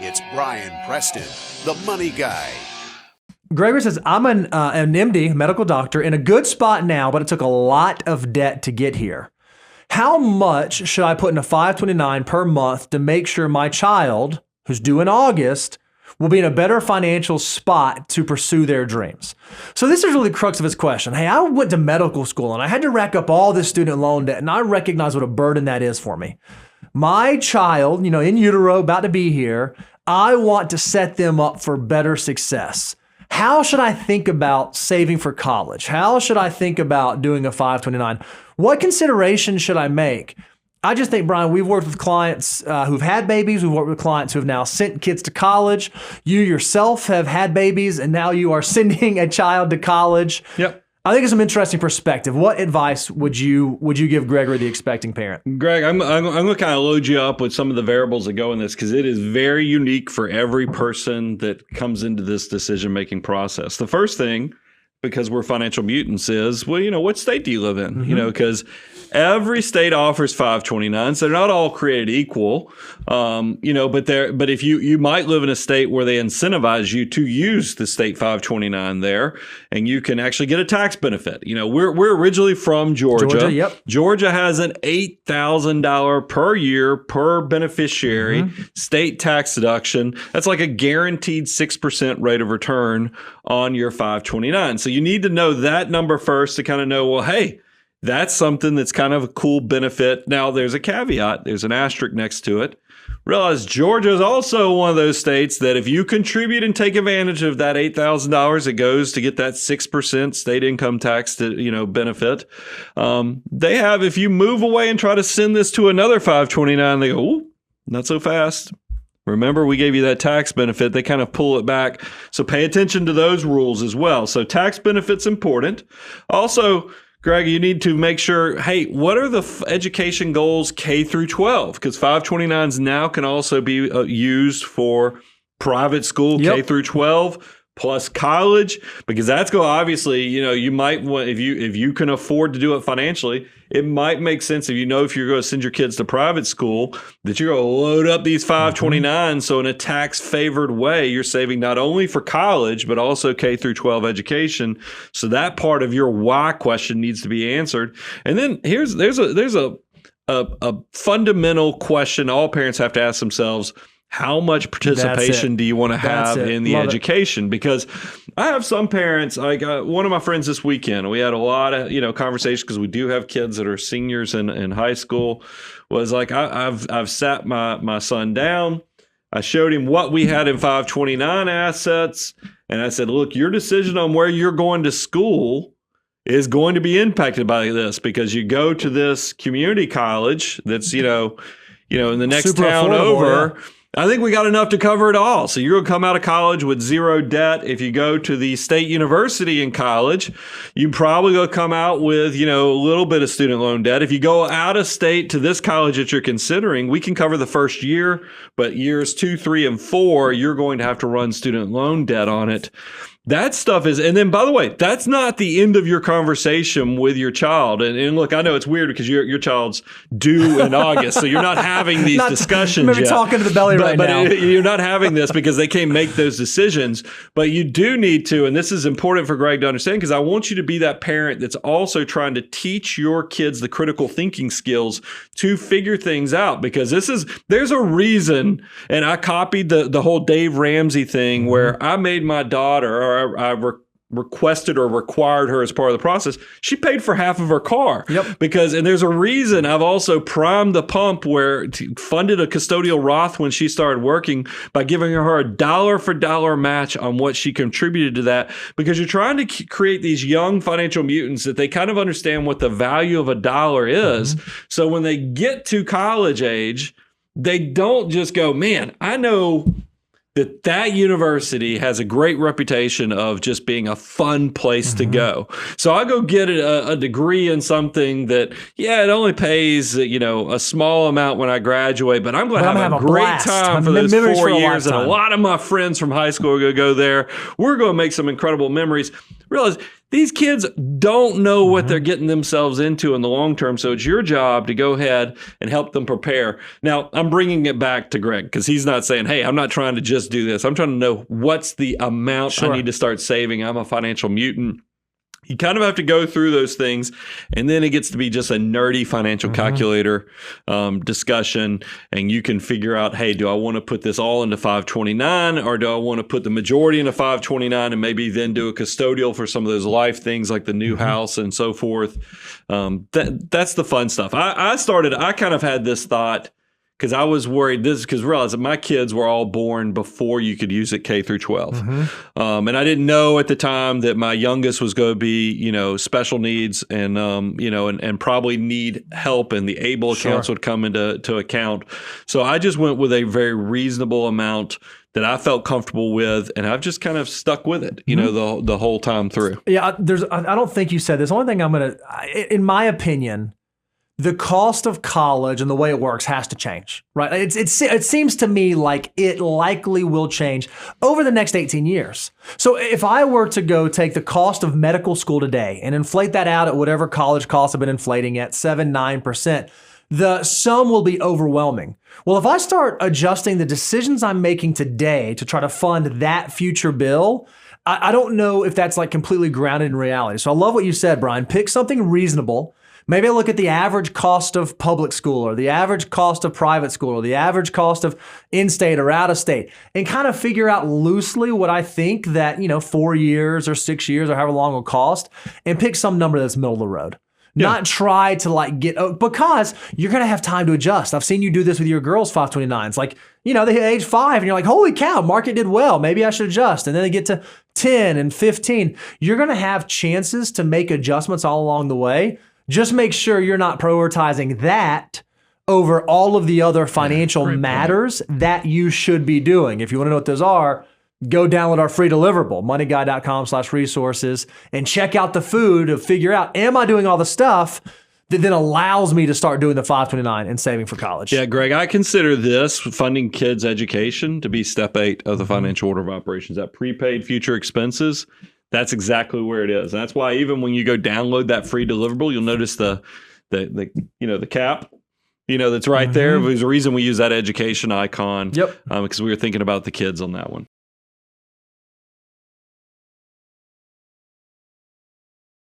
It's Brian Preston, the money guy. Gregory says, I'm an MD, medical doctor, in a good spot now, but it took a lot of debt to get here. How much should I put in a 529 per month to make sure my child, who's due in August, will be in a better financial spot to pursue their dreams? So this is really the crux of his question. Hey, I went to medical school and I had to rack up all this student loan debt, and I recognize what a burden that is for me. My child, in utero, about to be here, I want to set them up for better success. How should I think about saving for college? How should I think about doing a 529? What considerations should I make? I just think, Brian, we've worked with clients who've had babies. We've worked with clients who have now sent kids to college. You yourself have had babies, and now you are sending a child to college. Yep. I think it's some interesting perspective. What advice would you give Gregory, the expecting parent? Greg, I'm going to kind of load you up with some of the variables that go in this, because it is very unique for every person that comes into this decision-making process. The first thing, because we're financial mutants, is, what state do you live in? Mm-hmm. Because every state offers 529s. They're not all created equal, but if you might live in a state where they incentivize you to use the state 529 there, and you can actually get a tax benefit. We're originally from Georgia. Yep. Georgia has an $8,000 per year per beneficiary state tax deduction. That's like a guaranteed 6% rate of return on your 529. So you need to know that number first to kind of know, well, hey, that's something that's kind of a cool benefit. Now, there's a caveat. There's an asterisk next to it. Realize Georgia is also one of those states that if you contribute and take advantage of that $8,000, it goes to get that 6% state income tax benefit. They have, if you move away and try to send this to another 529, they go, ooh, not so fast. Remember, we gave you that tax benefit. They kind of pull it back. So pay attention to those rules as well. So tax benefit's important. Also, Greg, you need to make sure, hey, what are the education goals K through 12? Because 529s now can also be used for private school, K through 12, plus college, because that's going to obviously, you might want, if you can afford to do it financially, it might make sense if you're going to send your kids to private school that you're going to load up these 529s. So in a tax favored way, you're saving not only for college, but also K through 12 education. So that part of your why question needs to be answered. And then there's a fundamental question all parents have to ask themselves. How much participation do you want to have in the education? Because I have some parents, like one of my friends this weekend, we had a lot of, conversations because we do have kids that are seniors in high school, was like, I've sat my son down. I showed him what we had in 529 assets. And I said, look, your decision on where you're going to school is going to be impacted by this, because you go to this community college that's, in the next super town over. Yeah. I think we got enough to cover it all. So you're going to come out of college with zero debt. If you go to the state university in college, you probably going to come out with, a little bit of student loan debt. If you go out of state to this college that you're considering, we can cover the first year, but years 2, 3, and 4, you're going to have to run student loan debt on it. That stuff is, and then by the way, that's not the end of your conversation with your child. And look, I know it's weird because your child's due in August, so you're not having these discussions maybe yet. Talking to the belly right now. You're not having this because they can't make those decisions. But you do need to, and this is important for Greg to understand, because I want you to be that parent that's also trying to teach your kids the critical thinking skills to figure things out. Because there's a reason, and I copied the whole Dave Ramsey thing where I made my daughter, or I requested or required her as part of the process. She paid for half of her car. Yep. And there's a reason I've also primed the pump where funded a custodial Roth when she started working by giving her a dollar for dollar match on what she contributed to that, because you're trying to create these young financial mutants that they kind of understand what the value of a dollar is. So when they get to college age, they don't just go, man, I know that university has a great reputation of just being a fun place to go. So I go get a degree in something that, it only pays, a small amount when I graduate, but I'm going to have a great time for those 4 years. And a lot of my friends from high school are going to go there. We're going to make some incredible memories. realize these kids don't know what they're getting themselves into in the long term. So it's your job to go ahead and help them prepare. Now, I'm bringing it back to Greg because he's not saying, hey, I'm not trying to just do this. I'm trying to know what's the amount I need to start saving. I'm a financial mutant. You kind of have to go through those things, and then it gets to be just a nerdy financial calculator discussion, and you can figure out, hey, do I want to put this all into 529, or do I want to put the majority into 529 and maybe then do a custodial for some of those life things like the new house and so forth? That's the fun stuff. I kind of had this thought, because I was worried because realize that my kids were all born before you could use it K through 12. And I didn't know at the time that my youngest was going to be, special needs and, and probably need help, and the ABLE accounts would come into account. So I just went with a very reasonable amount that I felt comfortable with, and I've just kind of stuck with it, the whole time through. Yeah, I don't think you said this. The only thing in my opinion, the cost of college and the way it works has to change, right? It seems to me like it likely will change over the next 18 years. So if I were to go take the cost of medical school today and inflate that out at whatever college costs have been inflating at 7-9%, the sum will be overwhelming. Well, if I start adjusting the decisions I'm making today to try to fund that future bill, I don't know if that's like completely grounded in reality. So I love what you said, Brian. Pick something reasonable. Maybe I look at the average cost of public school, or the average cost of private school, or the average cost of in-state or out-of-state, and kind of figure out loosely what I think that, 4 years or 6 years or however long it will cost, and pick some number that's middle of the road. Yeah. Not try to because you're going to have time to adjust. I've seen you do this with your girls' 529s. They hit age 5 and you're like, holy cow, market did well. Maybe I should adjust. And then they get to 10 and 15. You're going to have chances to make adjustments all along the way. Just make sure you're not prioritizing that over all of the other financial matters that you should be doing. If you want to know what those are, go download our free deliverable, moneyguy.com/resources, and check out the food to figure out, am I doing all the stuff that then allows me to start doing the 529 and saving for college? Yeah, Greg, I consider this funding kids' education to be step 8 of the financial order of operations. That prepaid future expenses, that's exactly where it is. And that's why even when you go download that free deliverable, you'll notice the cap, that's right there. There's a reason we use that education icon. Yep. Because we were thinking about the kids on that one.